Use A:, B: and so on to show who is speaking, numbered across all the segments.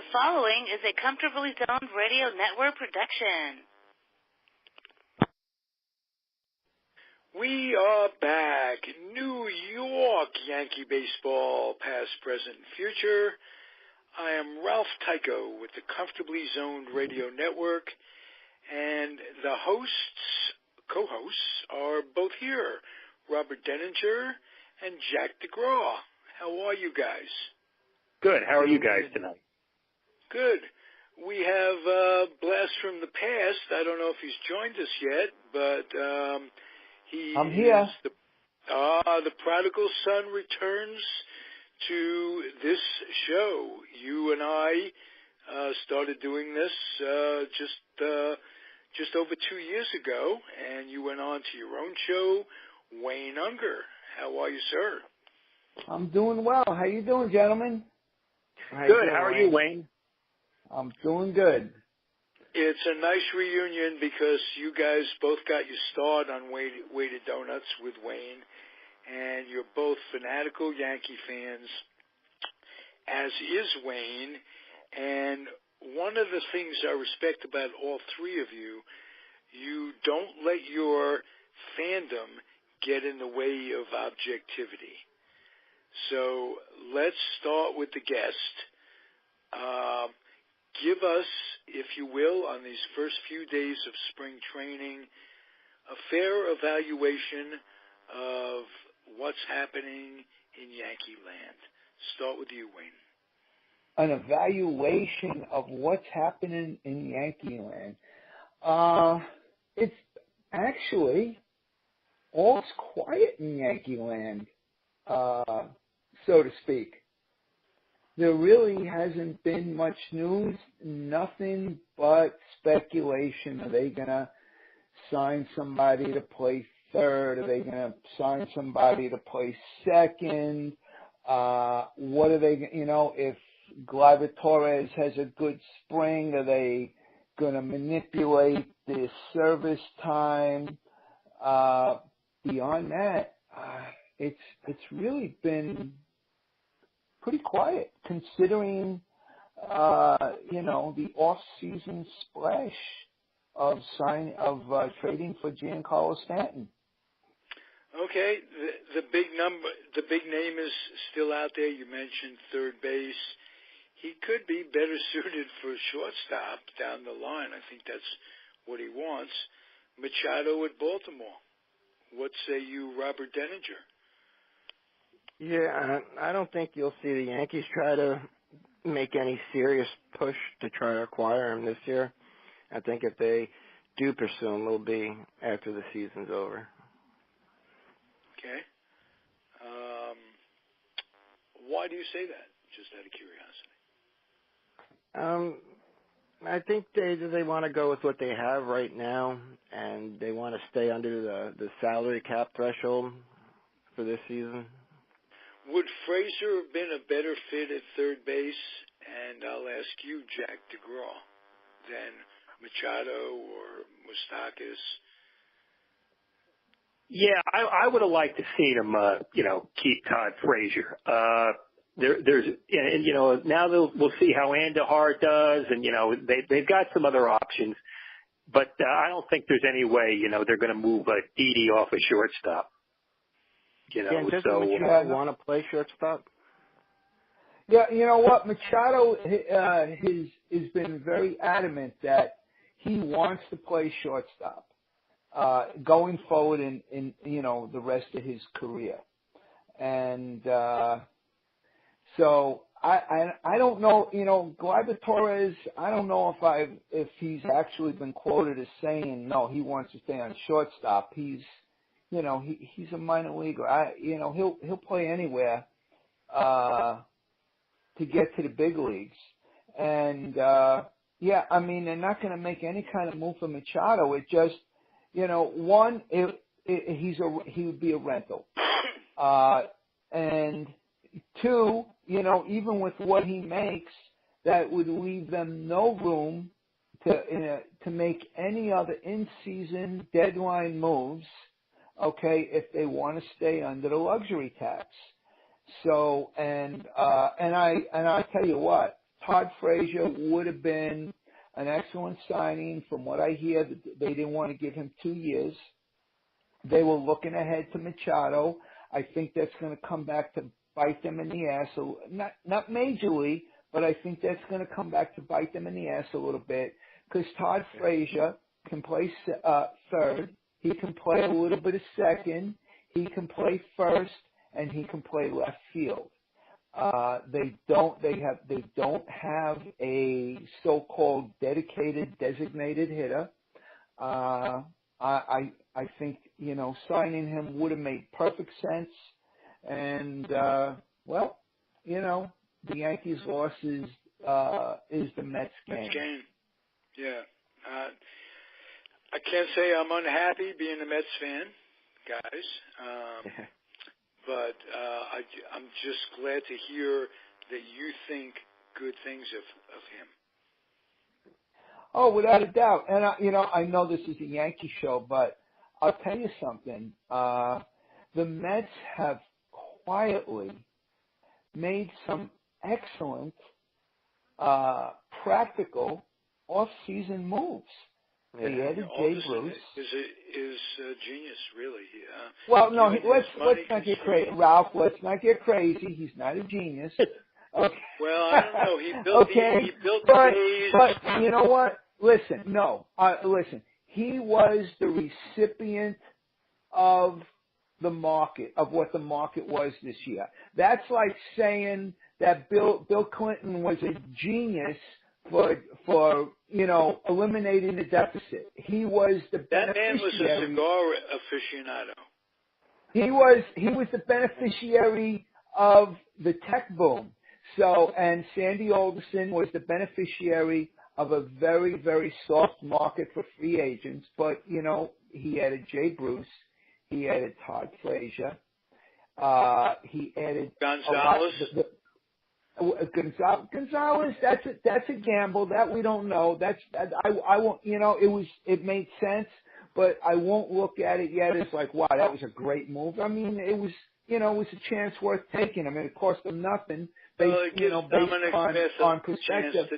A: The following is a Comfortably Zoned Radio Network production.
B: We are back. New York Yankee baseball, past, present, and future. I am Ralph Tyko with the Comfortably Zoned Radio Network, and the co-hosts are both here, Robert Deininger and Jack Degraw. How are you guys?
C: Good. How are you guys tonight?
B: Good. We have a blast from the past. I don't know if he's joined us yet, but
D: I'm here.
B: The prodigal son returns to this show. You and I started doing this just over 2 years ago, and you went on to your own show, Wayne Unger. How are you, sir?
D: I'm doing well. How you doing, gentlemen?
C: Good. How are you, Wayne?
D: I'm doing good.
B: It's a nice reunion because you guys both got your start on Weighted Donuts with Wayne, and you're both fanatical Yankee fans, as is Wayne. And one of the things I respect about all three of you, you don't let your fandom get in the way of objectivity. So let's start with the guest. Give us, if you will, on these first few days of spring training, a fair evaluation of what's happening in Yankee land. Start with you, Wayne.
D: An evaluation of what's happening in Yankee land. It's actually all's quiet in Yankee land, so to speak. There really hasn't been much news, nothing but speculation. Are they going to sign somebody to play third? Are they going to sign somebody to play second? What are they, if Gleyber Torres has a good spring, are they going to manipulate the service time? Beyond that, it's really been pretty quiet, considering, the off-season splash of trading for Giancarlo Stanton.
B: Okay, the big name is still out there. You mentioned third base. He could be better suited for shortstop down the line. I think that's what he wants. Machado at Baltimore. What say you, Robert Deininger?
E: Yeah, I don't think you'll see the Yankees try to make any serious push to try to acquire him this year. I think if they do pursue him, it'll be after the season's over.
B: Okay. Why do you say that? Just out of curiosity.
E: I think they want to go with what they have right now, and they want to stay under the salary cap threshold for this season.
B: Would Frazier have been a better fit at third base, and I'll ask you, Jack Degraw, than Machado or Moustakas?
C: Yeah, I would have liked to see him, keep Todd Frazier. Now we'll see how Andujar does, and they've got some other options, but I don't think there's any way they're going to move Didi off a shortstop.
E: Doesn't Machado want to play shortstop?
D: Yeah, you know what? Machado has been very adamant that he wants to play shortstop going forward in the rest of his career. And so I don't know, Gleyber Torres, I don't know if he's actually been quoted as saying no, he wants to stay on shortstop. He's he's a minor leaguer. He'll play anywhere to get to the big leagues. And they're not going to make any kind of move for Machado. It just, one, he would be a rental, and two, even with what he makes, that would leave them no room to make any other in-season deadline moves. Okay, if they want to stay under the luxury tax. So, and I tell you what, Todd Frazier would have been an excellent signing. From what I hear, they didn't want to give him 2 years. They were looking ahead to Machado. I think that's going to come back to bite them in the ass. So not majorly, but I think that's going to come back to bite them in the ass a little bit, because Todd Frazier can play third. He can play a little bit of second. He can play first, and he can play left field. They don't have a so-called dedicated, designated hitter. I think, signing him would have made perfect sense. And, the Yankees' loss is the Mets game.
B: Mets game. Yeah. I can't say I'm unhappy being a Mets fan, guys. But I'm just glad to hear that you think good things of him.
D: Oh, without a doubt. And, I know this is a Yankee show, but I'll tell you something. The Mets have quietly made some excellent, practical off-season moves. They added Jay Bruce.
B: Is genius, really.
D: Well, no, let's not get crazy, Ralph. Let's not get crazy. He's not a genius. Okay.
B: Well, I don't know. He built
D: okay.
B: the
D: but you know what? Listen, listen. He was the recipient of the market, of what the market was this year. That's like saying that Bill Clinton was a genius for eliminating the deficit. He was the beneficiary.
B: That man was a cigar aficionado.
D: He was the beneficiary of the tech boom. So, and Sandy Alderson was the beneficiary of a very, very soft market for free agents. But, he added Jay Bruce. He added Todd Frazier. He added
B: Gonzalez.
D: Gonzalez, that's a gamble that we don't know. I won't, it made sense, but I won't look at it yet as like, wow, that was a great move. I mean, it was a chance worth taking. I mean, it cost them nothing based on perspective.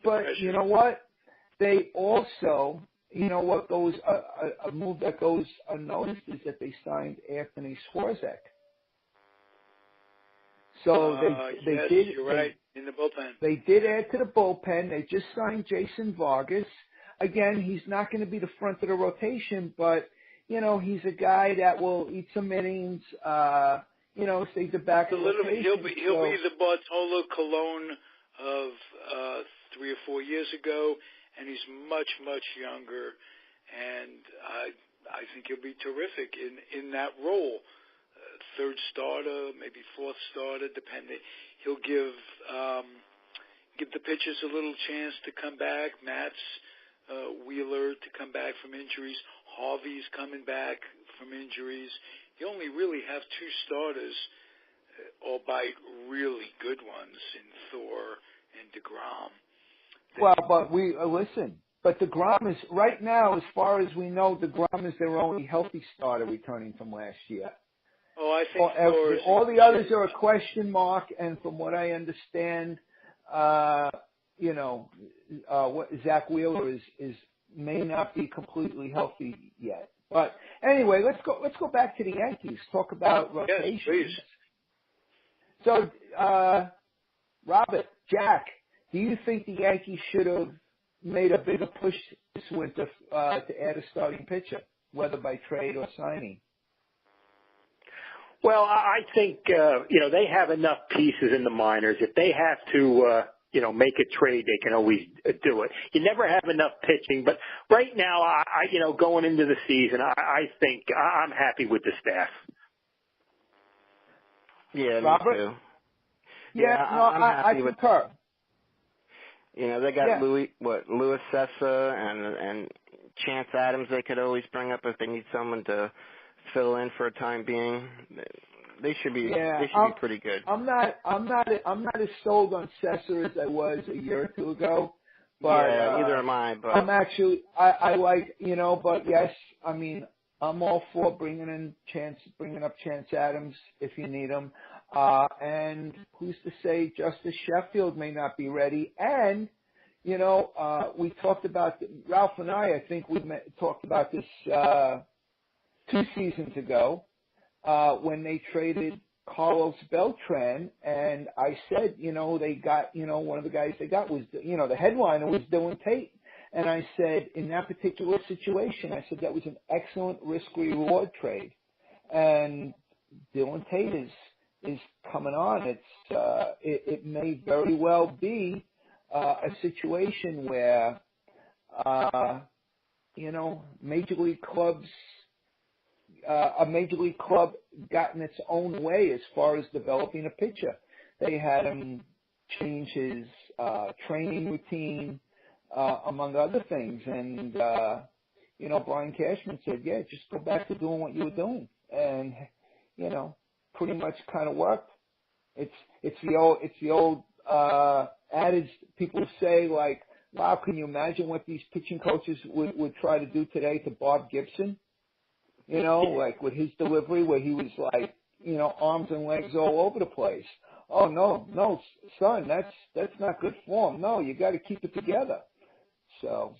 D: But you know what? They also, what goes, a move that goes unnoticed is that they signed Anthony Swarzak. So they
B: yes,
D: did.
B: You're right, in the bullpen.
D: They did add to the bullpen. They just signed Jason Vargas. Again, he's not going to be the front of the rotation, but he's a guy that will eat some innings. Stay the back of the rotation.
B: He'll be the Bartolo Colon of 3 or 4 years ago, and he's much, much younger, and I think he'll be terrific in that role. Third starter, maybe fourth starter, depending. He'll give the pitchers a little chance to come back. Matt's Wheeler to come back from injuries. Harvey's coming back from injuries. You only really have 2 starters, albeit really good ones, in Thor and Degraw.
D: Well, but listen. But Degraw is right now, as far as we know, Degraw is their only healthy starter returning from last year.
B: Oh, I think
D: all the others are a question mark, and from what I understand, what Zach Wheeler is may not be completely healthy yet. But anyway, let's go back to the Yankees. Talk about rotations.
B: Yes, please.
D: So, Robert, Jack, do you think the Yankees should have made a bigger push this winter to add a starting pitcher, whether by trade or signing?
C: Well, I think, they have enough pieces in the minors. If they have to, make a trade, they can always do it. You never have enough pitching, but right now, going into the season, I think I'm happy with the staff.
E: Yeah,
D: Robert?
E: Me too.
D: Yeah, I concur.
E: They got Louis Cessa and Chance Adams they could always bring up if they need someone to fill in for a time being. They should be pretty good.
D: I'm not as sold on Cessa as I was a year or two ago. But
E: neither am I. But
D: I'm actually I like but yes, I mean I'm all for bringing up Chance Adams if you need him. And who's to say Justice Sheffield may not be ready? And, we talked about, Ralph and I think we talked about this 2 seasons ago when they traded Carlos Beltran, and I said, they got, one of the guys they got was, the headliner was Dylan Tate. And I said, in that particular situation, I said that was an excellent risk-reward trade. And Dylan Tate is coming on. It may very well be a situation where, major league clubs, a major league club got in its own way as far as developing a pitcher. They had him change his training routine, among other things. And, Brian Cashman said, yeah, just go back to doing what you were doing. And, pretty much kind of worked. It's the old adage people say, like, wow, can you imagine what these pitching coaches would try to do today to Bob Gibson? Like with his delivery where he was like, arms and legs all over the place. Oh, no, son, that's not good form. No, you got to keep it together. So.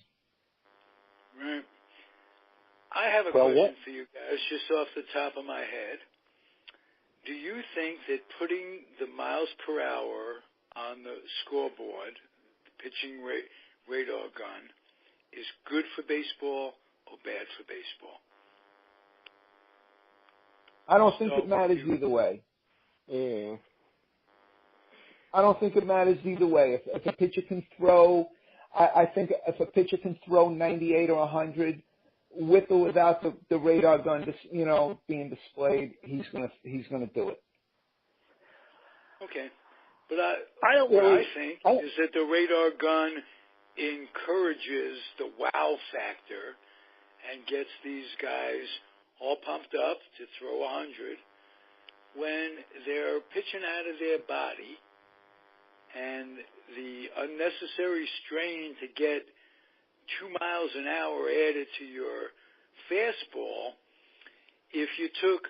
B: Right. I have a question for you guys, just off the top of my head. Do you think that putting the miles per hour on the scoreboard, the pitching radar gun, is good for baseball or bad for baseball?
D: I don't think it matters either way.
E: Yeah.
D: I don't think it matters either way. If a pitcher can throw, I think if a pitcher can throw 98 or 100 with or without the radar gun, being displayed, he's gonna do it.
B: Okay, but I think is that the radar gun encourages the wow factor and gets these guys all pumped up to throw 100 when they're pitching out of their body, and the unnecessary strain to get 2 miles an hour added to your fastball. If you took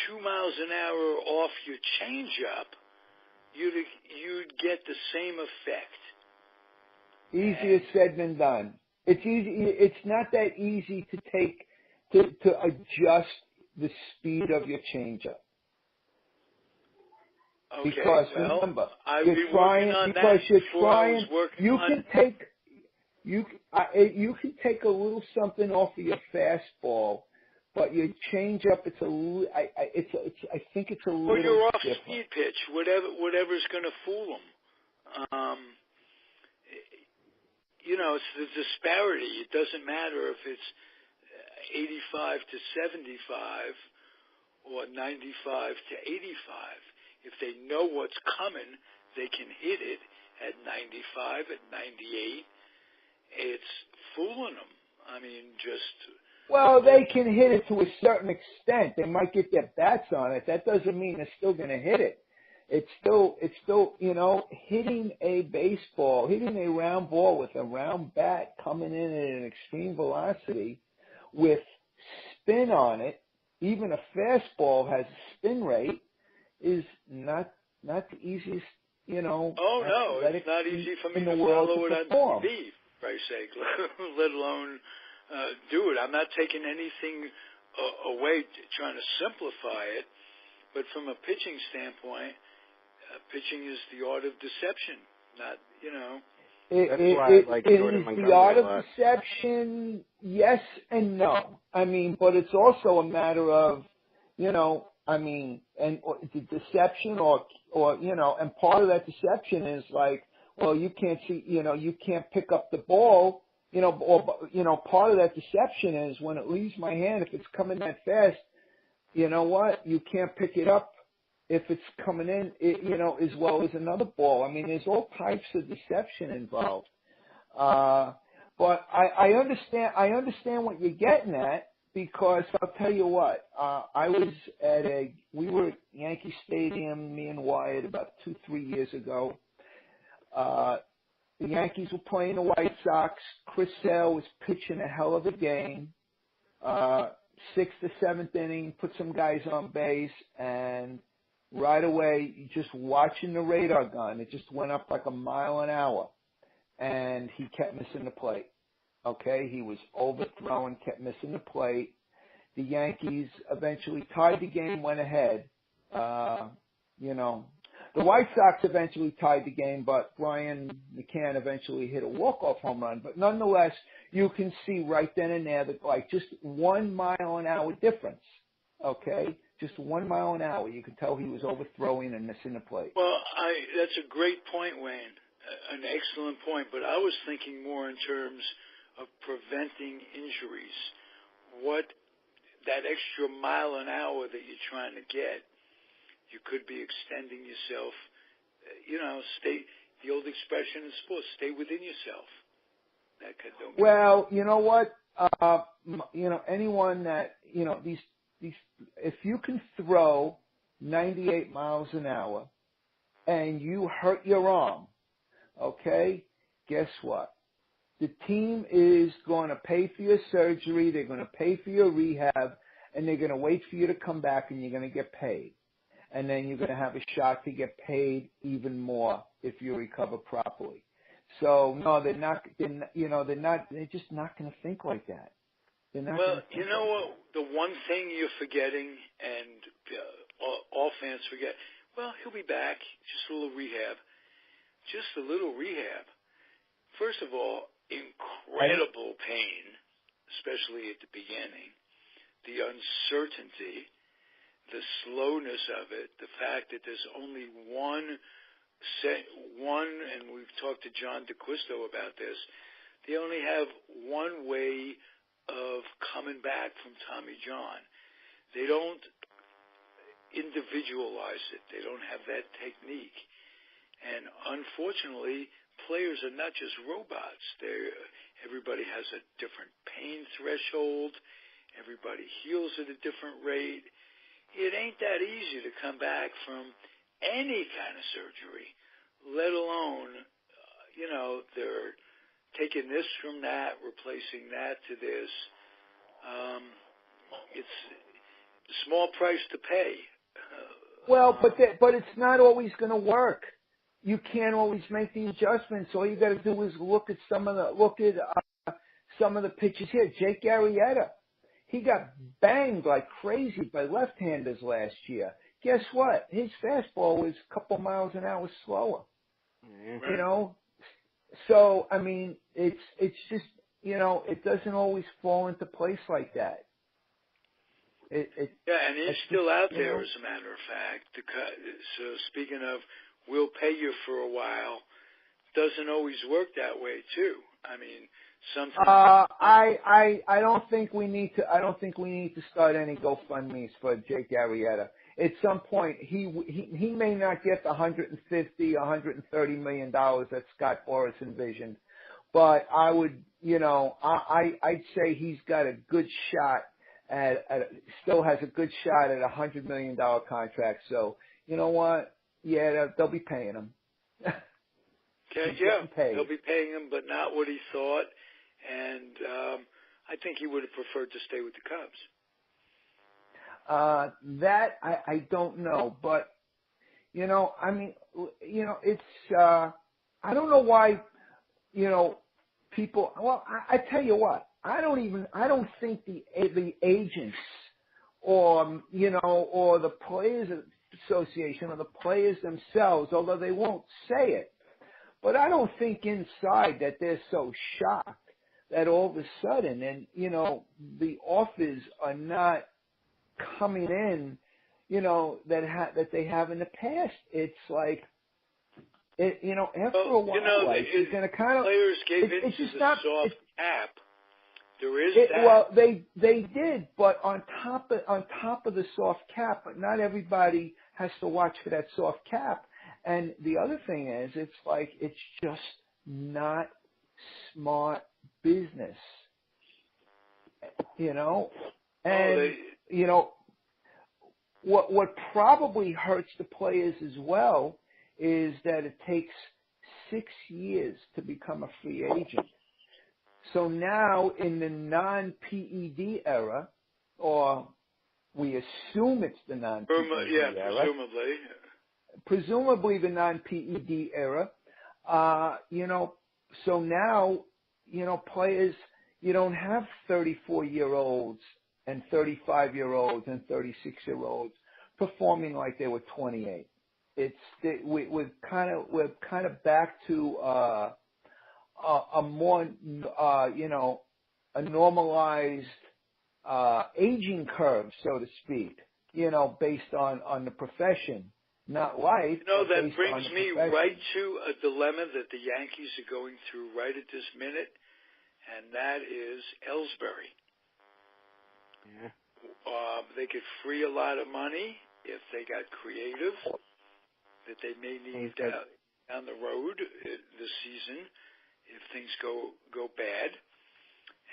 B: 2 miles an hour off your changeup, you'd get the same effect.
D: Easier said than done. It's easy. It's not that easy to take to adjust the speed of your changeup.
B: Okay,
D: because remember, you're trying. You can take a little something off of your fastball, but your changeup, it's a little. I think it's a little.
B: Or your
D: different.
B: off-speed pitch, whatever's going to fool them. It's the disparity. It doesn't matter if it's 85 to 75 or 95 to 85. If they know what's coming, they can hit it at 95, at 98. It's fooling them. I mean,
D: Well, they can hit it to a certain extent. They might get their bats on it. That doesn't mean they're still going to hit it. It's still, hitting a baseball, hitting a round ball with a round bat coming in at an extreme velocity with spin on it. Even a fastball has a spin rate. Is not the easiest,
B: Oh no, it's not easy for me to follow it on TV, for Christ's sake, let alone do it. I'm not taking anything away, trying to simplify it, but from a pitching standpoint, pitching is the art of deception. Not,
D: It is the art of deception, yes and no. I mean, but it's also a matter of, and the deception or and part of that deception is like, well, you can't see, you can't pick up the ball, part of that deception is when it leaves my hand, if it's coming that fast, you know what, you can't pick it up if it's coming in, as well as another ball. I mean, there's all types of deception involved. But I understand what you're getting at, because I'll tell you what, we were at Yankee Stadium, me and Wyatt, about 2-3 years ago. The Yankees were playing the White Sox. Chris Sale was pitching a hell of a game. 6th to 7th inning, put some guys on base, and right away, just watching the radar gun, it just went up like a mile an hour, and he kept missing the plate. Okay, he was overthrowing, kept missing the plate. The Yankees eventually tied the game, went ahead. The White Sox eventually tied the game, but Brian McCann eventually hit a walk-off home run. But nonetheless, you can see right then and there that like just 1 mile an hour difference. Okay, just 1 mile an hour. You could tell he was overthrowing and missing the plate.
B: Well, that's a great point, Wayne. An excellent point. But I was thinking more in terms of preventing injuries. What that extra mile an hour that you're trying to get, you could be extending yourself. The old expression in sports, stay within yourself.
D: Well, you know what? Anyone that, these, if you can throw 98 miles an hour and you hurt your arm, okay, guess what? The team is going to pay for your surgery, they're going to pay for your rehab, and they're going to wait for you to come back and you're going to get paid. And then you're going to have a shot to get paid even more if you recover properly. So no, they're just not going to think like that.
B: Well, you know what? The one thing you're forgetting, and all fans forget, well, he'll be back. Just a little rehab. Just a little rehab. First of all, incredible pain, especially at the beginning. The uncertainty, the slowness of it, the fact that there's only one, and we've talked to John DeQuisto about this, they only have one way of coming back from Tommy John. They don't individualize it. They don't have that technique. And unfortunately, players are not just robots. Everybody has a different pain threshold. Everybody heals at a different rate. It ain't that easy to come back from any kind of surgery, let alone, they're taking this from that, replacing that to this. It's a small price to pay.
D: Well, but it's not always going to work. You can't always make the adjustments. All you got to do is look at some of the pitches here. Jake Arrieta, he got banged like crazy by left-handers last year. Guess what? His fastball was a couple miles an hour slower.
B: Mm-hmm.
D: So I mean, it's just it doesn't always fall into place like that.
B: And he's still out there, as a matter of fact. So speaking of, we'll pay you for a while, doesn't always work that way too. I mean, sometimes.
D: I don't think we need to start any GoFundMe's for Jake Arrieta. At some point, he may not get the $150, $130 million that Scott Boras envisioned, but I would, I'd say he's got a good shot still has a good shot at a $100 million contract. So you know what? Yeah, they'll be paying him.
B: Okay, they'll be paying him, but not what he thought. And I think he would have preferred to stay with the Cubs.
D: That I don't know, but I mean, it's I don't know why people. Well, I tell you what, I don't think the agents or or the Players Association or the players themselves, although they won't say it, but I don't think inside that they're so shocked that all of a sudden, and the offers are not coming in, that they have in the past. It's like, after a while, you're going to kind of.
B: Players gave into the soft cap. There is that.
D: Well, they did, but on top of the soft cap, but not everybody has to watch for that soft cap. And the other thing is, it's like it's just not smart business, And what probably hurts the players as well is that it takes 6 years to become a free agent. So now in the non-PED era, or we assume it's the non-PED era.
B: Presumably.
D: Presumably the non-PED era. So now, players, you don't have 34-year-olds and 35-year-olds and 36-year-olds performing like they were 28. We're kind of back to a more a normalized aging curve, so to speak. Based on the profession, not life.
B: That brings me right to a dilemma that the Yankees are going through right at this minute, and that is Ellsbury.
E: Yeah.
B: They could free a lot of money if they got creative, that they may need down the road this season if things go bad.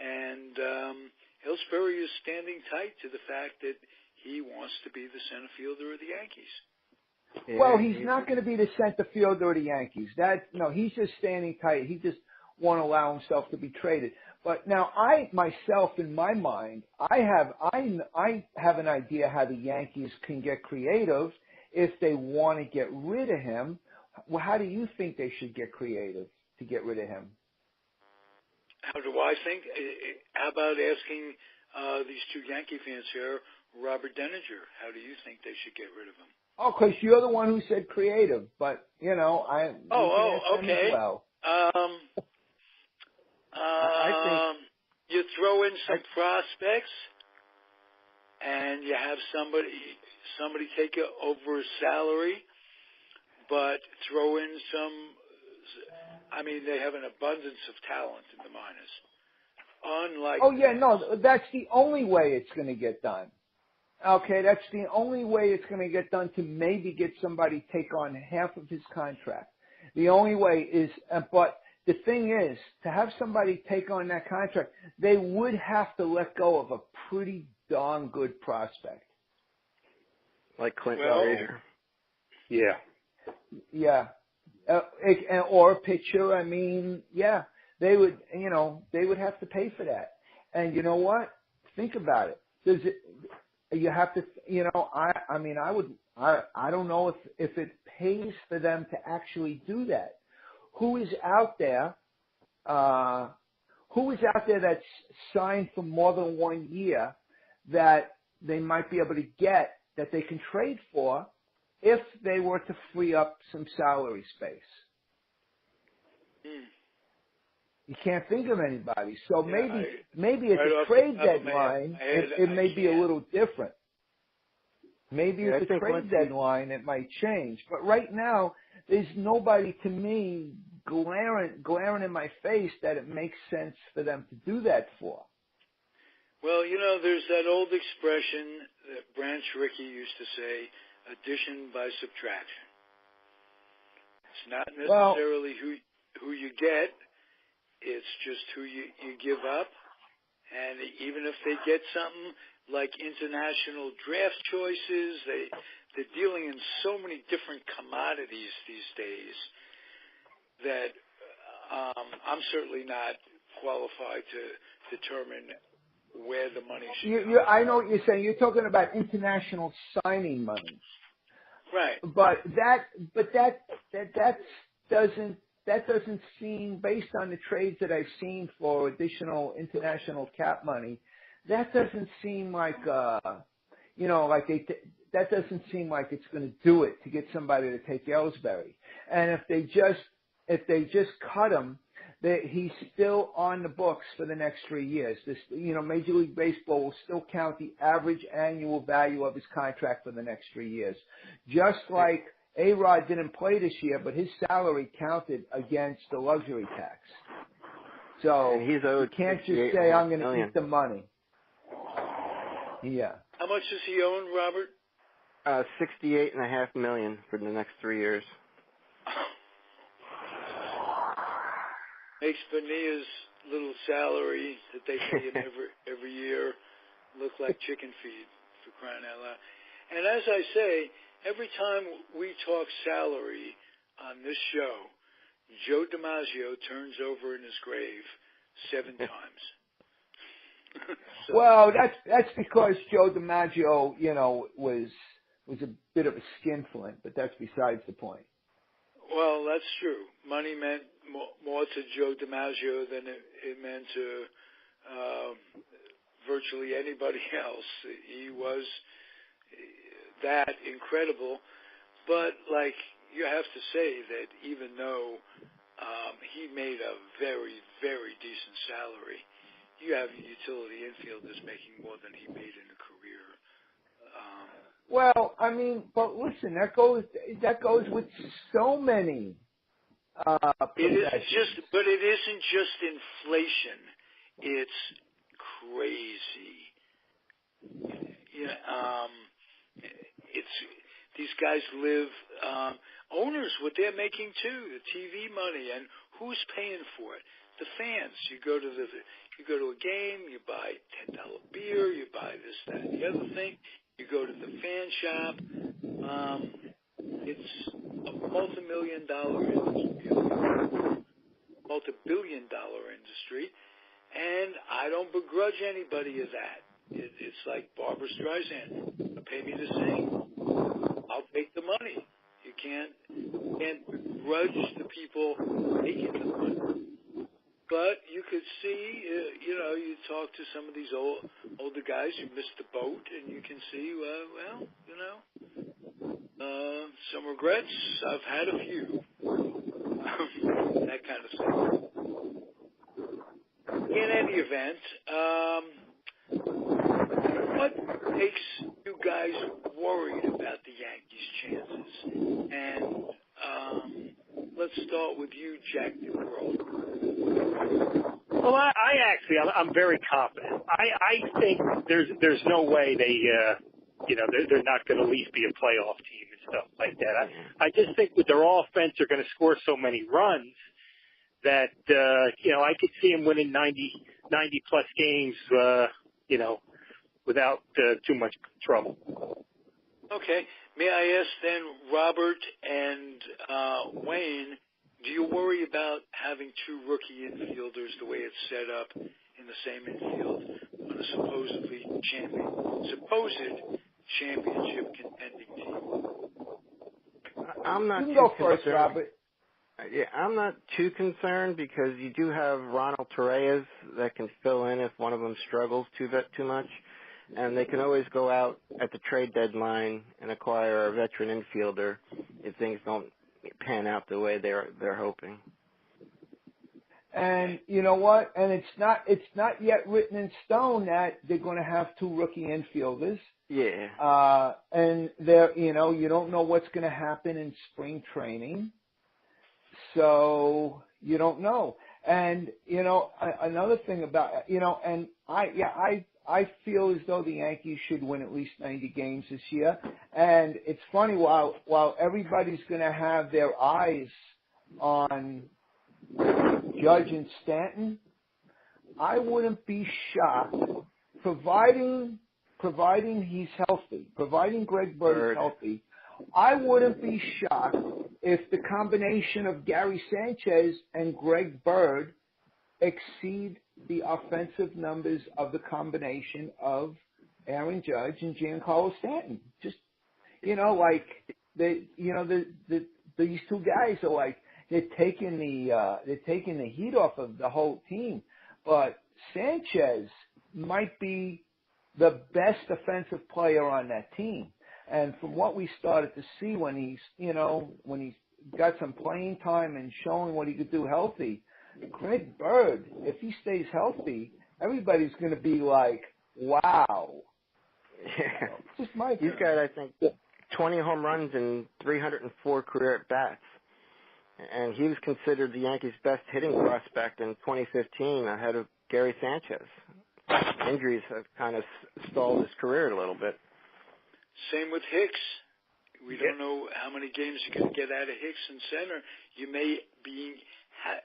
B: And Ellsbury is standing tight to the fact that he wants to be the center fielder of the Yankees.
D: Yeah, well, he's not going to be the center fielder of the Yankees. He's just standing tight. He just won't allow himself to be traded. But now, myself, in my mind, I have an idea how the Yankees can get creative if they want to get rid of him. Well, how do you think they should get creative to get rid of him?
B: How do I think? How about asking these two Yankee fans here, Robert Deininger, how do you think they should get rid of him?
D: Oh, because you're the one who said creative, but
B: okay.
D: As well.
B: I think you throw in some prospects, and you have somebody take over a salary, but throw in some. I mean, they have an abundance of talent in the minors.
D: That's the only way it's going to get done. Okay, that's the only way it's going to get done, to maybe get somebody take on half of his contract. The only way is, but the thing is, to have somebody take on that contract, they would have to let go of a pretty darn good prospect.
E: Like Clint Frazier.
C: Yeah.
D: Yeah. Or a pitcher. I mean, yeah, they would have to pay for that. And you know what? Think about it. You have to, I don't know if it pays for them to actually do that. Who is out there that's signed for more than 1 year that they might be able to get, that they can trade for if they were to free up some salary space? You can't think of anybody. So maybe at the trade deadline, it may be a little different. Maybe at the trade deadline, it might change. But right now, there's nobody to me glaring in my face that it makes sense for them to do that for.
B: Well, there's that old expression that Branch Rickey used to say, addition by subtraction. It's not necessarily who you get. It's just who you give up. And even if they get something like international draft choices, they're dealing in so many different commodities these days that I'm certainly not qualified to determine where the money should go.
D: I know what you're saying. You're talking about international signing money.
B: Right.
D: But that doesn't seem, based on the trades that I've seen for additional international cap money, that doesn't seem like that doesn't seem like it's going to do it to get somebody to take Ellsbury. And if they just cut him, he's still on the books for the next 3 years. Major League Baseball will still count the average annual value of his contract for the next 3 years. Just like A-Rod didn't play this year, but his salary counted against the luxury tax. So you can't just say, I'm going to eat the money. Yeah.
B: How much does he own, Robert?
E: $68.5 million for the next 3 years.
B: Makes Bonilla's little salary that they pay him every year look like chicken feed, for crying out loud. And as I say, every time we talk salary on this show, Joe DiMaggio turns over in his grave 7 times. So,
D: well, that's because Joe DiMaggio, was a bit of a skinflint, but that's besides the point.
B: well, that's true. Money meant more to Joe DiMaggio than it meant to virtually anybody else. He was that incredible, but like you have to say that even though he made a very, very decent salary, you have utility infielders making more than he made in a career.
D: Well, I mean, but listen, that goes with so many.
B: It isn't just inflation. It's crazy. Yeah, it's these guys live. Owners, what they're making too, the TV money, and who's paying for it? The fans. You go to a game, you buy $10 beer, you buy this, that, and the other thing. You go to the fan shop. It's a multi-billion-dollar industry, and I don't begrudge anybody of that. It's like Barbra Streisand. Pay me to sing. I'll take the money. You can't begrudge the people making the money. But you could see, you talk to some of these older guys who missed the boat, and you can see, some regrets. I've had a few. That kind of stuff. In any event, what makes you guys worried about the Yankees' chances? And let's start with you, Jack Degraw.
C: Well, I'm very confident. I think there's no way they're not going to at least be a playoff team and stuff like that. I just think with their offense, they're going to score so many runs that, I could see them winning 90 plus games, without too much trouble.
B: Okay. May I ask then, Robert and Wayne, do you worry about having two rookie infielders the way it's set up in the same infield on a supposed championship contending team?
E: I'm not
D: you can
E: too
D: go first,
E: concerned.
D: Robert.
E: Yeah, I'm not too concerned because you do have Ronald Torreyes that can fill in if one of them struggles too much, and they can always go out at the trade deadline and acquire a veteran infielder if things don't pan out the way they're hoping.
D: And you know what? And it's not yet written in stone that they're going to have two rookie infielders.
E: Yeah.
D: And they're, you don't know what's going to happen in spring training. So you don't know. And, another thing about, and I feel as though the Yankees should win at least 90 games this year. And it's funny, while everybody's going to have their eyes on Judge and Stanton, I wouldn't be shocked, providing he's healthy, providing Greg Bird is healthy, I wouldn't be shocked if the combination of Gary Sanchez and Greg Bird exceed the offensive numbers of the combination of Aaron Judge and Giancarlo Stanton. Just, these two guys are like, they're taking the heat off of the whole team. But Sanchez might be the best offensive player on that team. And from what we started to see when he's got some playing time and showing what he could do healthy, Greg Bird, if he stays healthy, everybody's going to be like, wow.
E: Yeah.
D: Just my
E: He's got, I think, 20 home runs and 304 career at-bats. And he was considered the Yankees' best hitting prospect in 2015 ahead of Gary Sanchez. Injuries have kind of stalled his career a little bit.
B: Same with Hicks. We don't know how many games you're going to get out of Hicks in center. You may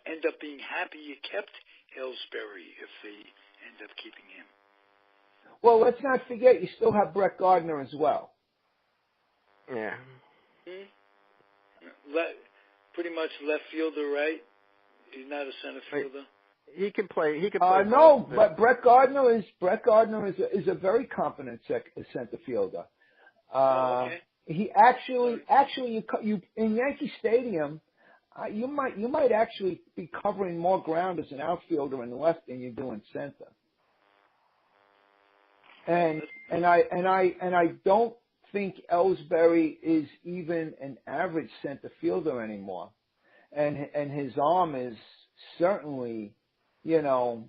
B: end up being happy you kept Ellsbury if they end up keeping him.
D: Well, let's not forget you still have Brett Gardner as well.
E: Yeah.
B: Pretty much left fielder, right? He's not a center fielder.
E: He can play. He can play.
D: No, but Brett Gardner is a very competent center fielder.
B: Okay.
D: He actually you in Yankee Stadium, you might actually be covering more ground as an outfielder in left than you do in center. And I don't think Ellsbury is even an average center fielder anymore, and his arm is certainly, you know,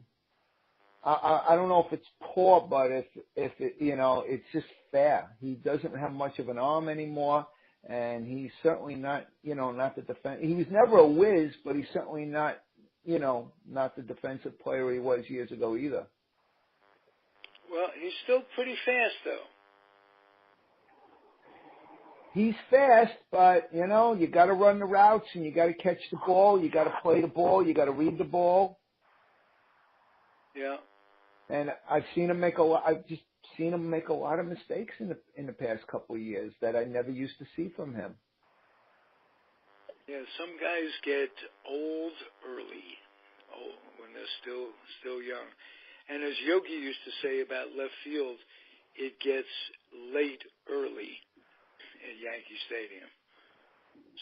D: I don't know if it's poor, but if it, you know, it's just fair. He doesn't have much of an arm anymore, and he's certainly not, you know, not the defense. He was never a whiz, but he's certainly not, you know, not the defensive player he was years ago either.
B: Well, he's still pretty fast, though.
D: He's fast, but, you know, you got to run the routes, and you got to catch the ball, you got to play the ball, you got to read the ball.
B: Yeah.
D: And I've seen him make a lot. I've just seen him make a lot of mistakes in the past couple of years that I never used to see from him.
B: Yeah, some guys get old early, when they're still young. And as Yogi used to say about left field, it gets late early at Yankee Stadium.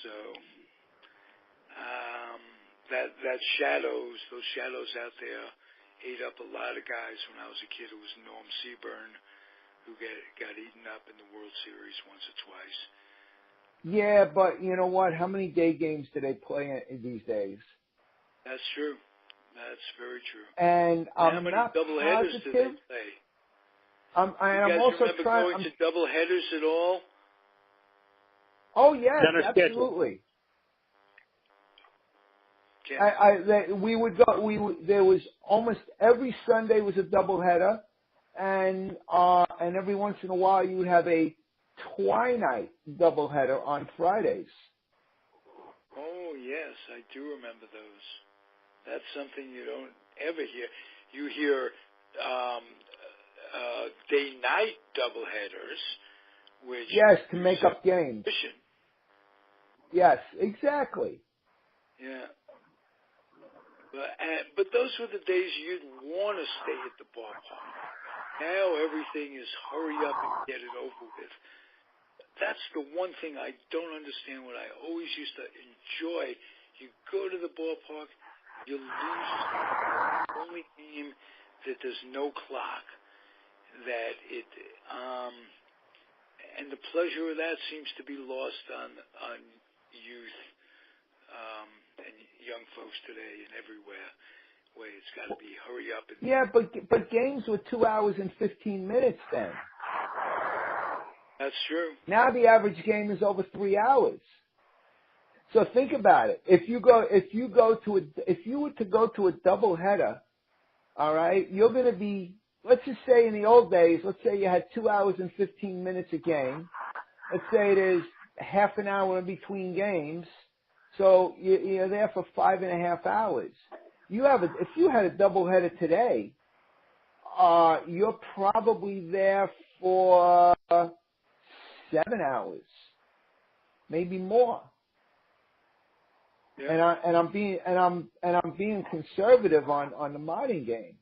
B: So those shadows out there ate up a lot of guys. When I was a kid, it was Norm Seaburn who got eaten up in the World Series once or twice.
D: Yeah, but you know what? How many day games do they play in these days?
B: That's true. That's very true.
D: And
B: how many doubleheaders do they play?
D: I'm
B: you guys
D: also
B: remember going to doubleheaders at all?
D: Oh yes, absolutely. We would go. There was almost every Sunday was a doubleheader, and every once in a while you would have a twilight doubleheader on Fridays.
B: Oh yes, I do remember those. That's something you don't ever hear. You hear day-night doubleheaders, which
D: to make up games. Yes, exactly.
B: Yeah. But those were the days you'd want to stay at the ballpark. Now everything is hurry up and get it over with. That's the one thing I don't understand. What I always used to enjoy. You go to the ballpark, you lose the only game that there's no clock. That it and the pleasure of that seems to be lost on youth. And young folks today and everywhere, where it's got to be hurry up.
D: But games were 2 hours and 15 minutes then.
B: That's true.
D: Now the average game is over 3 hours. So think about it. If you were to go to a doubleheader, all right, you're going to be. Let's just say in the old days, let's say you had 2 hours and 15 minutes a game. Let's say there's half an hour in between games. So you're there for 5.5 hours. If you had a doubleheader today, you're probably there for 7 hours, maybe more.
B: Yeah.
D: And I'm being conservative on the modern game.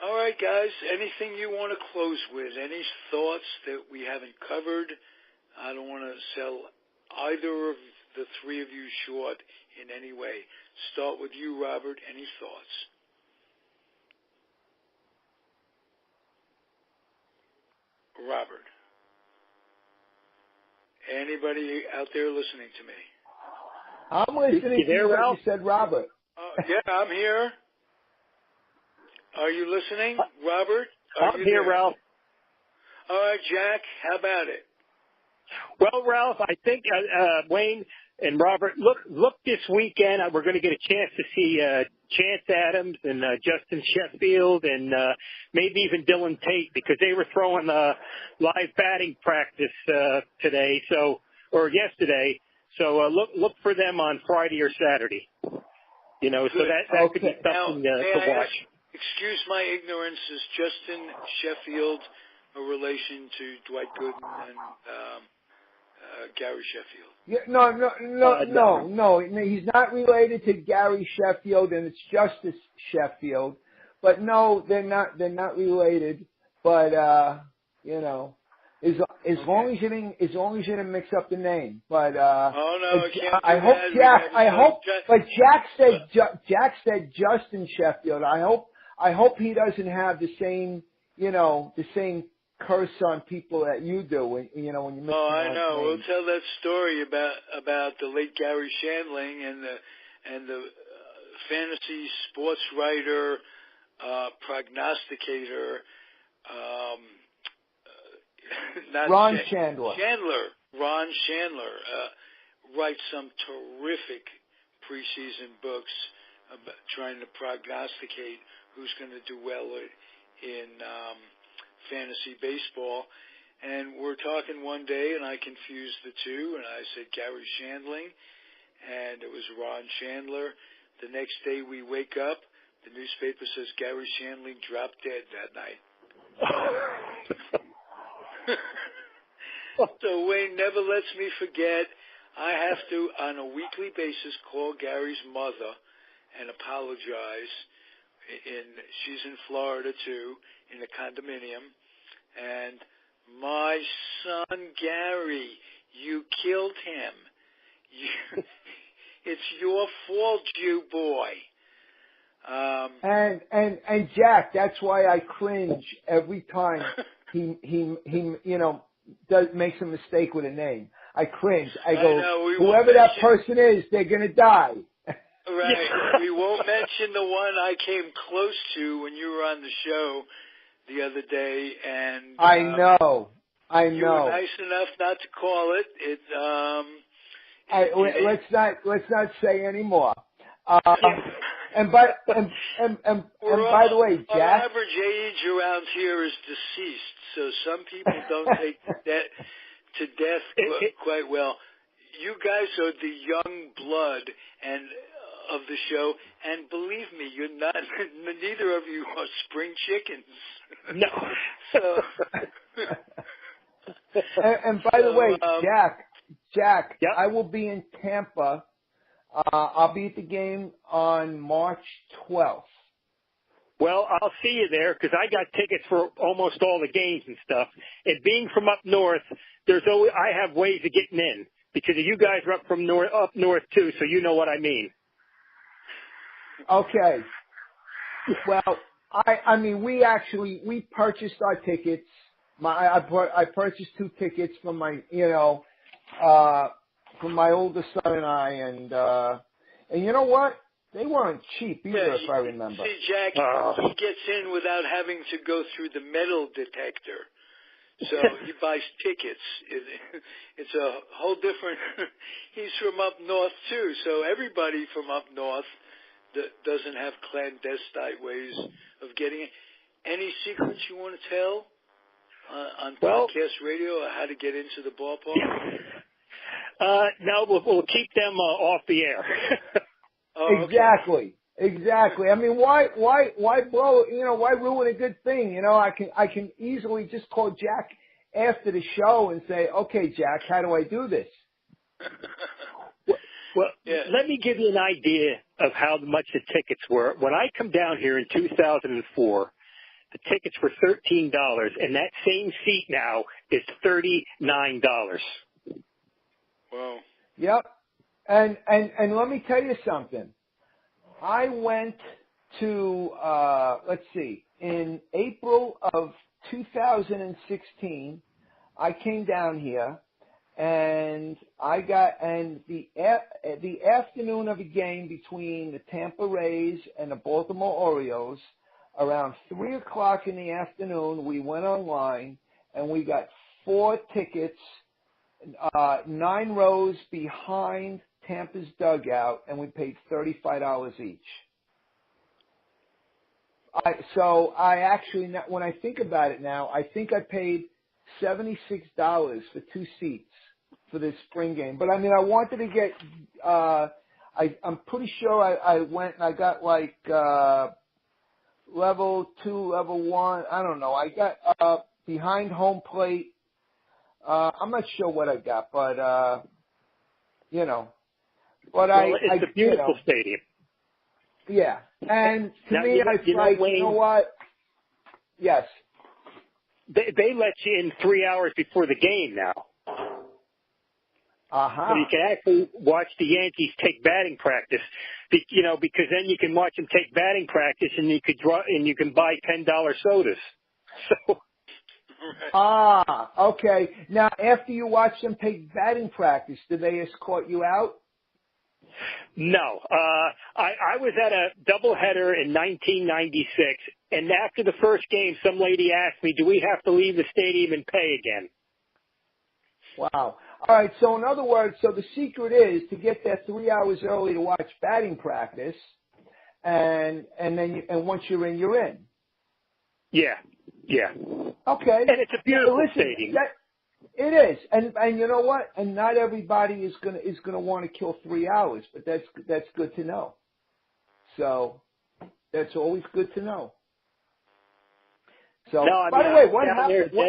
B: All right, guys, anything you want to close with? Any thoughts that we haven't covered? I don't want to sell either of the three of you short in any way. Start with you, Robert. Any thoughts? Robert. Anybody out there listening to me?
D: I'm listening to what you said, Robert.
B: Yeah, I'm here. Are you listening, Robert?
C: I'm here, Ralph.
B: All right, Jack, how about it?
C: Well, Ralph, I think Wayne and Robert, look this weekend. We're going to get a chance to see Chance Adams and Justin Sheffield and maybe even Dylan Tate, because they were throwing live batting practice today, or yesterday. So look for them on Friday or Saturday. You know, so that could be something to watch.
B: Excuse my ignorance. Is Justin Sheffield a relation to Dwight Gooden and Gary Sheffield?
D: Yeah, no. He's not related to Gary Sheffield, and it's Justice Sheffield. But no, they're not related. But as long as you didn't mix up the name. But
B: oh no,
D: I hope Jack. But Jack said Justin Sheffield. I hope he doesn't have the same curse on people that you do when you mix.
B: Oh, I know.
D: names.
B: We'll tell that story about the late Gary Shandling and the fantasy sports writer, prognosticator.
D: Ron Chandler.
B: Ron Chandler writes some terrific preseason books about trying to prognosticate who's going to do well in fantasy baseball. And we're talking one day, and I confused the two, and I said Gary Shandling, and it was Ron Chandler. The next day we wake up, the newspaper says Gary Shandling dropped dead that night. So Wayne never lets me forget. I have to, on a weekly basis, call Gary's mother and apologize. She's in Florida, too, in a condominium. And my son, Gary, you killed him. It's your fault, you boy.
D: And Jack, that's why I cringe every time he makes a mistake with a name. I cringe. I go, whoever that person is, they're gonna die.
B: Right. We won't mention the one I came close to when you were on the show the other day, and
D: I know.
B: You were nice enough not to call it.
D: Let's not say any more. And by the way, Jack,
B: our average age around here is deceased, so some people don't take to death quite well. You guys are the young blood and of the show, and believe me, you're not. Neither of you are spring chickens.
C: No.
D: and by the way, Jack,
C: yep.
D: I will be in Tampa. I'll be at the game on March 12th.
C: Well, I'll see you there because I got tickets for almost all the games and stuff. And being from up north, I have ways of getting in because you guys are up north too, so you know what I mean.
D: Okay. Well, we purchased our tickets. I purchased 2 tickets from from my oldest son and I, and you know what? They weren't cheap either, if I remember.
B: See, Jack, he gets in without having to go through the metal detector. So he buys tickets. It's a whole different. He's from up north too, so everybody from up north doesn't have clandestine ways of getting in. Any secrets you want to tell on podcast radio, or how to get into the ballpark?
C: No, we'll keep them off the air.
B: Oh,
D: exactly. I mean, why blow? Why ruin a good thing? I can easily just call Jack after the show and say, okay, Jack, how do I do this?
C: Well, let me give you an idea of how much the tickets were. When I come down here in 2004, the tickets were $13, and that same seat now is $39.
B: Wow.
D: Yep. And let me tell you something. I went to in April of 2016, I came down here and the afternoon of a game between the Tampa Rays and the Baltimore Orioles, around 3:00 in the afternoon, we went online and we got 4 tickets, 9 rows behind Tampa's dugout, and we paid $35 each. When I think about it now, I think I paid $76 for 2 seats for this spring game. But I mean, I wanted to get. I'm pretty sure I went and I got like level 2, level 1. I don't know. I got behind home plate. I'm not sure what I got, but you know, but
C: well, it's a beautiful stadium.
D: Yeah, and to
C: now,
D: me, I like,
C: Wayne,
D: you know what? Yes.
C: They let you in 3 hours before the game now. So you can actually watch the Yankees take batting practice, because then you can watch them take batting practice, and you can buy $10 sodas. So.
D: Okay. Now, after you watch them take batting practice, do they escort you out?
C: No. I was at a doubleheader in 1996, and after the first game, some lady asked me, "Do we have to leave the stadium and pay again?"
D: Wow. All right. So in other words, the secret is to get there 3 hours early to watch batting practice, and once you're in, you're in.
C: Yeah.
D: Okay.
C: And it's a beautiful stadium.
D: It is, and you know what? And not everybody is gonna want to kill 3 hours, but that's good to know. So that's always good to know. So,
C: no,
D: by the way, what happened?
C: Go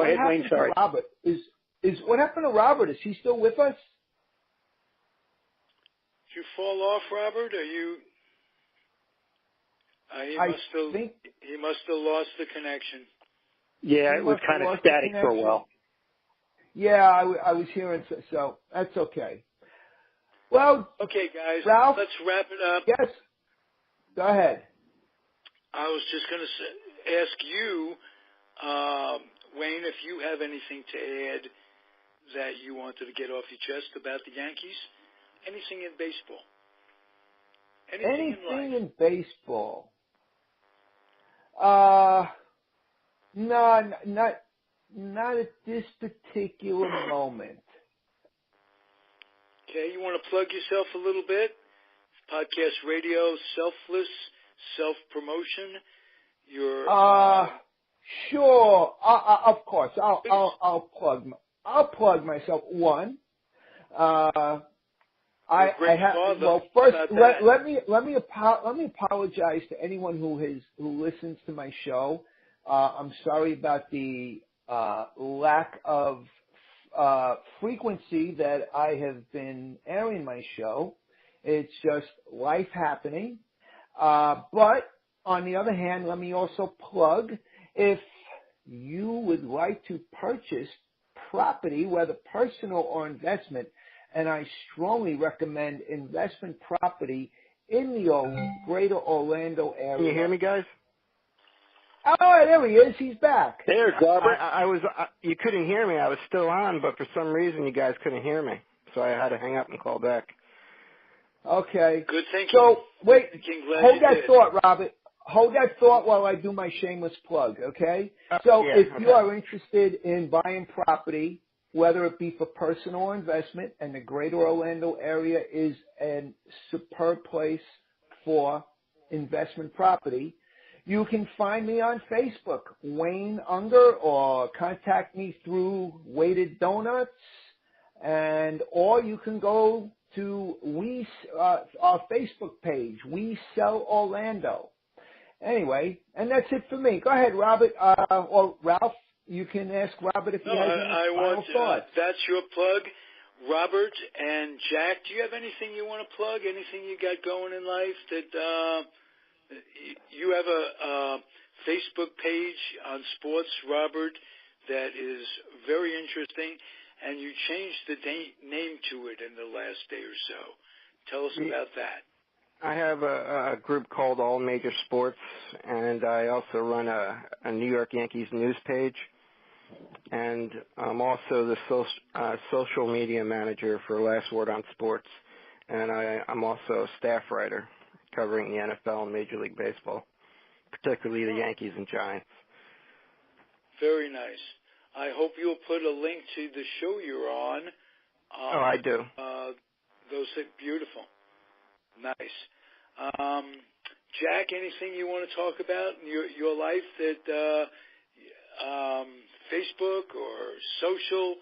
C: ahead, Wayne. Sorry.
D: To Robert? Is what happened to Robert? Is he still with us?
B: Did you fall off, Robert? Are you? He must have lost the connection.
C: Yeah, it was kind of static for a while.
D: Yeah, I was hearing, so that's okay. Well,
B: okay, guys,
D: Ralph,
B: let's wrap it up.
D: Yes, go ahead.
B: I was just going to ask you, Wayne, if you have anything to add that you wanted to get off your chest about the Yankees. Anything in baseball.
D: Anything in baseball. No, not at this particular moment.
B: Okay, you want to plug yourself a little bit? Podcast radio, selfless, self-promotion.
D: Sure. Of course. I'll plug myself. One. First, let me apologize to anyone who listens to my show. I'm sorry about the lack of frequency that I have been airing my show. It's just life happening. But on the other hand, let me also plug, if you would like to purchase property, whether personal or investment, and I strongly recommend investment property in the greater Orlando area.
E: Can you hear me, guys?
D: Oh, there he is. He's back.
C: There's Robert.
E: You couldn't hear me. I was still on, but for some reason you guys couldn't hear me, so I had to hang up and call back.
D: Okay.
B: Good thinking.
D: So, wait, hold that thought, Robert. Hold that thought while I do my shameless plug, okay? If you are interested in buying property, whether it be for personal or investment, and the greater Orlando area is a superb place for investment property, you can find me on Facebook, Wayne Unger, or contact me through Weighted Donuts, or you can go to our Facebook page, We Sell Orlando. Anyway, and that's it for me. Go ahead, Robert, or Ralph. You can ask Robert if he has any final thoughts.
B: That's your plug. Robert and Jack, do you have anything you want to plug? Anything you got going in life that you have a Facebook page on sports, Robert, that is very interesting, and you changed the name to it in the last day or so. Tell us about that.
E: I have a group called All Major Sports, and I also run a New York Yankees news page. And I'm also the social media manager for Last Word on Sports, and I'm also a staff writer covering the NFL and Major League Baseball, particularly the Yankees and Giants.
B: Very nice. I hope you'll put a link to the show you're on.
E: I do.
B: Those are beautiful. Nice. Jack, anything you want to talk about in your life that Facebook or social,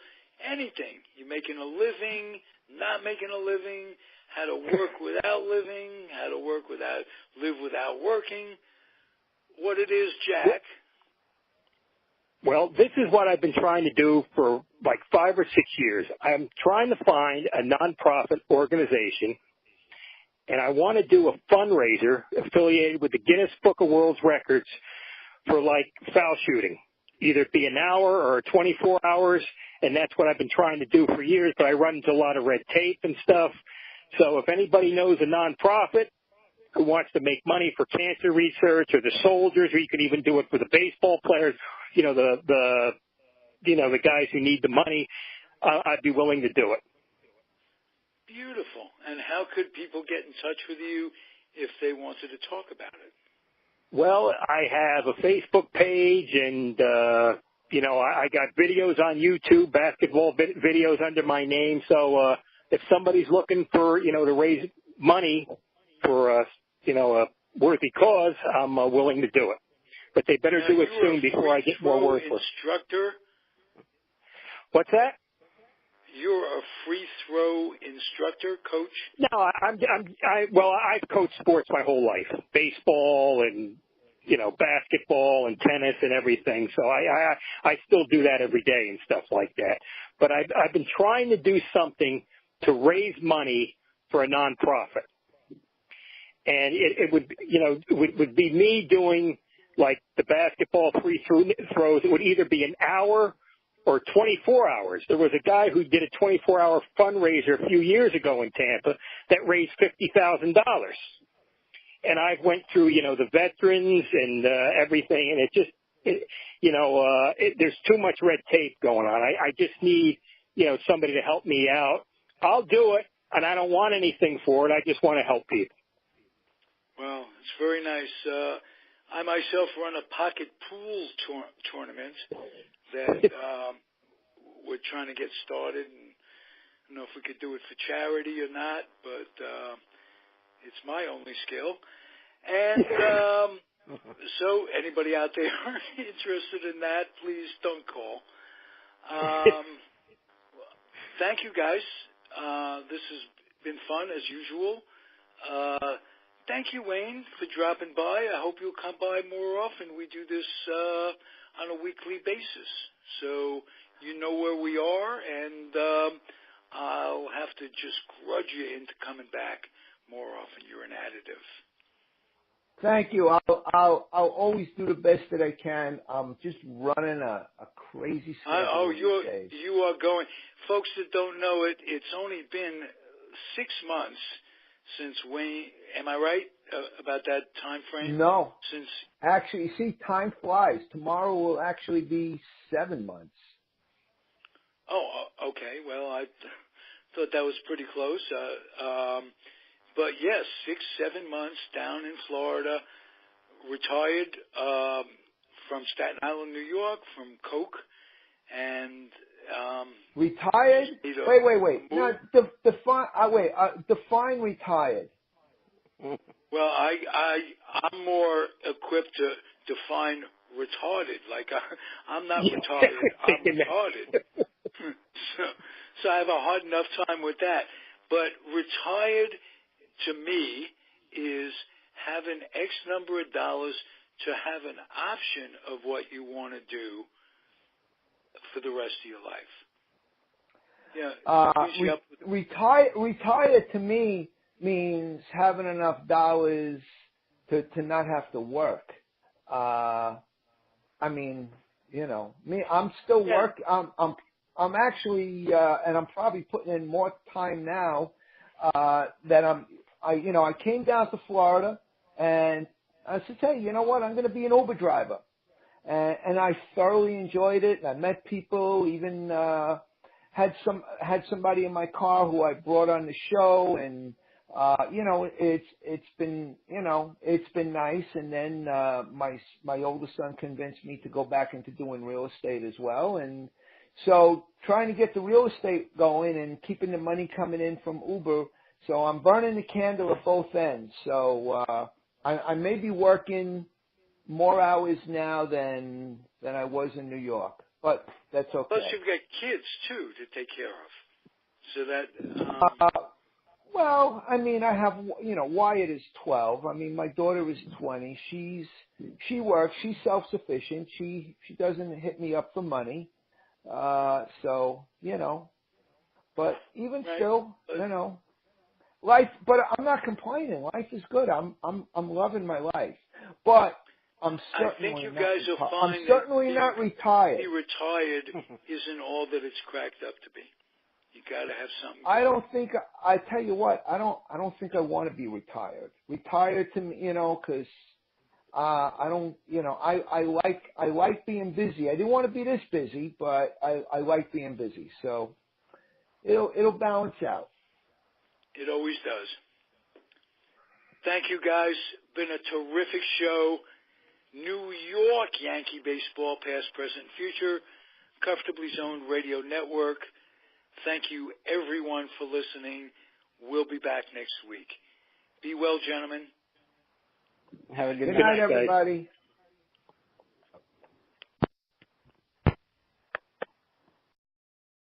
B: anything? You making a living, not making a living, how to work without living, how to live without working, what it is, Jack.
C: Well, this is what I've been trying to do for like 5 or 6 years. I'm trying to find a nonprofit organization, and I want to do a fundraiser affiliated with the Guinness Book of World Records for like foul shooting. Either it be an hour or 24 hours, and that's what I've been trying to do for years, but I run into a lot of red tape and stuff. So if anybody knows a nonprofit who wants to make money for cancer research or the soldiers, or you could even do it for the baseball players, the guys who need the money, I'd be willing to do it.
B: Beautiful. And how could people get in touch with you if they wanted to talk about it?
C: Well, I have a Facebook page, and I got videos on YouTube, basketball videos under my name. So if somebody's looking for to raise money for a worthy cause, I'm willing to do it. But they better do it soon before I get more work for it.
B: Instructor?
C: What's that?
B: You're a free throw instructor, coach?
C: No, I've coached sports my whole life, baseball and basketball and tennis and everything. So I still do that every day and stuff like that. But I've been trying to do something to raise money for a nonprofit, and it would be me doing like the basketball free throws. It would either be an hour or 24 hours. There was a guy who did a 24-hour fundraiser a few years ago in Tampa that raised $50,000. And I've went through, the veterans and everything, and there's too much red tape going on. I just need, somebody to help me out. I'll do it, and I don't want anything for it. I just want to help people.
B: Well, it's very nice. I myself run a pocket pool tournament that we're trying to get started. And I don't know if we could do it for charity or not, but it's my only skill. And so anybody out there interested in that, please don't call. Thank you, guys. This has been fun, as usual. Thank you, Wayne, for dropping by. I hope you'll come by more often. We do this on a weekly basis. So you know where we are, and I'll have to just grudge you into coming back more often. You're an additive.
D: Thank you. I'll always do the best that I can. I'm just running a crazy schedule these days.
B: You are going. Folks that don't know it, it's only been 6 months since Wayne. Am I right about that time frame?
D: No.
B: Since
D: actually, see, time flies. Tomorrow will actually be 7 months.
B: Oh, okay. Well, I thought that was pretty close. But yes, 6-7 months down in Florida, retired from Staten Island, New York, from Coke, and
D: retired. Wait. No, define retired.
B: Well, I'm more equipped to define retarded. Like I'm not retarded. I'm retarded. So I have a hard enough time with that. But retired, to me, is having X number of dollars to have an option of what you want to do for the rest of your life. Yeah.
D: Retired to me means having enough dollars to not have to work. I mean, me. I'm still working. I'm actually, and I'm probably putting in more time now that I came down to Florida, and I said, hey, you know what? I'm going to be an Uber driver, and I thoroughly enjoyed it. I met people, even had somebody in my car who I brought on the show, and it's been nice. And then my oldest son convinced me to go back into doing real estate as well, and so trying to get the real estate going and keeping the money coming in from Uber. So I'm burning the candle at both ends. So I may be working more hours now than I was in New York, but that's okay.
B: Plus you've got kids too to take care of. So that
D: Well, I mean, I have, Wyatt is 12. I mean, my daughter is 20. She works. She's self-sufficient. She doesn't hit me up for money. So, but even still, life, but I'm not complaining. Life is good. I'm loving my life. But I'm certainly not retired.
B: Be retired isn't all that it's cracked up to be. You got to have something.
D: I tell you what, I don't think I want to be retired. Retired to me, because I don't, I like being busy. I didn't want to be this busy, but I like being busy. So it'll balance out.
B: It always does. Thank you, guys. Been a terrific show. New York Yankee baseball, past, present, future. Comfortably Zoned Radio Network. Thank you, everyone, for listening. We'll be back next week. Be well, gentlemen.
E: Have a good
D: night, everybody.